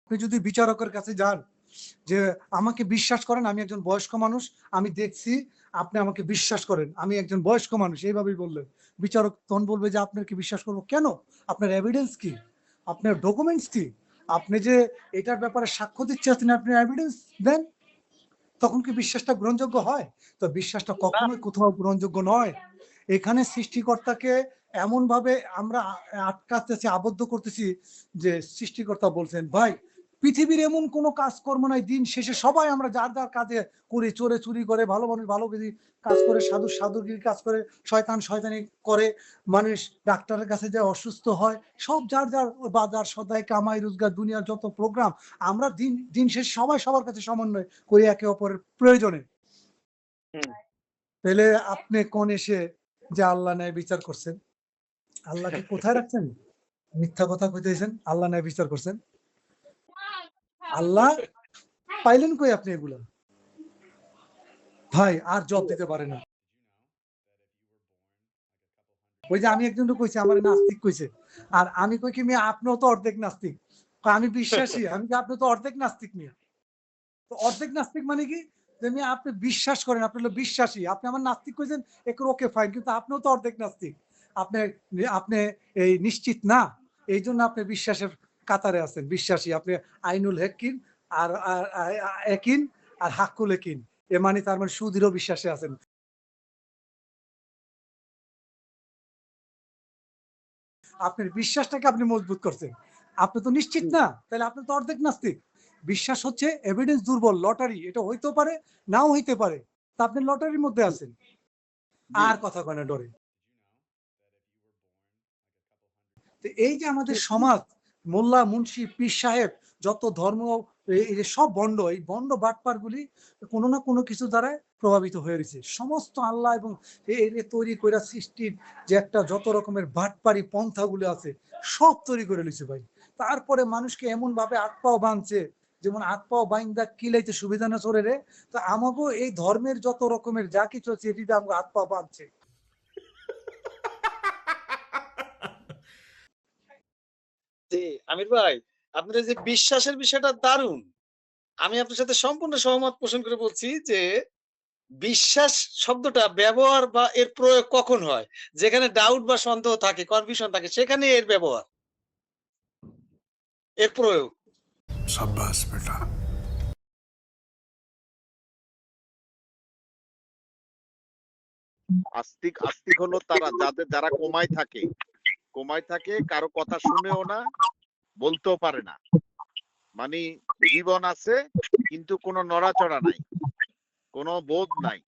আপনি যদি বিচারকের কাছে যান যে আমাকে বিশ্বাস করেন, আমি একজন বয়স্ক মানুষ, আমি দেখছি, আপনি আমাকে বিশ্বাস করেন, আমি একজন বয়স্ক মানুষ, এইভাবেই বললেন। বিচারক তখন বলবে যে আপনাকে বিশ্বাস করবো কেন? আপনার এভিডেন্স কি? আপনার ডকুমেন্টস কি? আপনি যে এটার ব্যাপারে সাক্ষ্য দিচ্ছেন, আপনি এভিডেন্স দেন। তখন কি বিশ্বাসটা গ্রহণযোগ্য হয়? তো বিশ্বাসটা কখনোই কোথাও গ্রহণযোগ্য নয়। এখানে সৃষ্টিকর্তাকে এমনভাবে আমরা আটকাতেছি, আবদ্ধ করতেছি যে সৃষ্টিকর্তা বলছেন, ভাই পৃথিবীর এমন কোনো কাজকর্ম নাই, দিন শেষে সবাই আমরা যার যার কাজে করি, চোরে চুরি করে, ভালো মানুষ ভালো কাজ করে, সাধু সাধুগিরি কাজ করে, শয়তান শয়তানি করে, মানুষ ডাক্তারের কাছে যায় অসুস্থ হয়, সব যার যার বাজার সদাই কামাই রোজগার দুনিয়ার যত প্রোগ্রাম, আমরা দিন দিন শেষে সবাই সবার কাছে সমন্বয় করি একে অপরের প্রয়োজনে। তাহলে আপনি কোন এসে যে আল্লাহ ন্যায় বিচার করছেন? আল্লাহকে কোথায় রাখছেন? মিথ্যা কথা কইতেছেন, আল্লাহ ন্যায় বিচার করছেন। আল্লাহ পাইলেন কই আপনি এগুলা? ভাই আর জবাব দিতে পারে না। ওই যে আমি একজনকে কইছি আমারে নাস্তিক কইছে। আর আমি কই কি মিয়া আপনিও তো অর্ধেক নাস্তিক। কয় আমি বিশ্বাসী। আমি কি আপনি তো অর্ধেক নাস্তিক মিয়া। তো অর্ধেক নাস্তিক মানে কি? যে মিয়া আপনি বিশ্বাস করেন, আপনি হলো বিশ্বাসী। আপনি আমার নাস্তিক কইছেন, ওকে ফাইন। কিন্তু আপনিও তো অর্ধেক নাস্তিক। আপনি আপনি এই নিশ্চিত না। এইজন্য আপনি বিশ্বাসের কাতারে আছেন, বিশ্বাসী। আপনি আইনুল হেকিন আর আর একিন আর হাক্কুল একিন। মানে তার মানে সুদৃঢ় বিশ্বাসে আছেন। আপনার বিশ্বাসটাকে আপনি মজবুত করছেন। আপনি তো নিশ্চিত না। তাহলে আপনি তো অর্ধেক নাস্তিক। বিশ্বাস হচ্ছে এভিডেন্স দুর্বল, লটারি। এটা হইতেও পারে, নাও হইতে পারে। তা আপনি লটারির মধ্যে আছেন। আর কথা কয় না ডরে। তো এই যে আমাদের সমাজ, মোল্লা, মুন্সি, পীর সাহেব, যত ধর্ম, এই যে সব ভণ্ড, এই ভণ্ড বাটপারগুলি কোনো না কোনো কিছু দ্বারা প্রভাবিত হয়ে রয়েছে। সমস্ত আল্লাহ এবং এর তৈরি কইরা সৃষ্টির যে একটা যত রকমের বাটপারি পন্থাগুলো আছে, সব তৈরি করে লইছে ভাই। তারপরে মানুষকে এমনভাবে হাত পাও বাঁধছে, যেমন হাত পাও বাইন্দা কিলাইতে সুবিধা না চলে রে। তো আমাকেও এই ধর্মের যত রকমের যা কিছু আছে, এটিতে আমাকে হাত পাও বাঁধছে। জি, আমির ভাই, আপনার যে বিশ্বাসের বিষয়টা দারুণ। আমি আপনার সাথে সম্পূর্ণ সহমত পোষণ করে বলছি যে বিশ্বাস শব্দটা ব্যবহার বা এর প্রয়োগ কখন হয়? যেখানে ডাউট বা সন্দেহ থাকে, কনফিউশন থাকে সেখানে এর ব্যবহার, এর প্রয়োগ। शाबाश बेटा। আস্তিক আস্তিক হলো তারা যারা কোমায় থাকে, কারো কথা শুনেও না, বলতেও পারে না। মানে জীবন আছে কিন্তু কোনো নড়াচড়া নাই, কোনো বোধ নাই।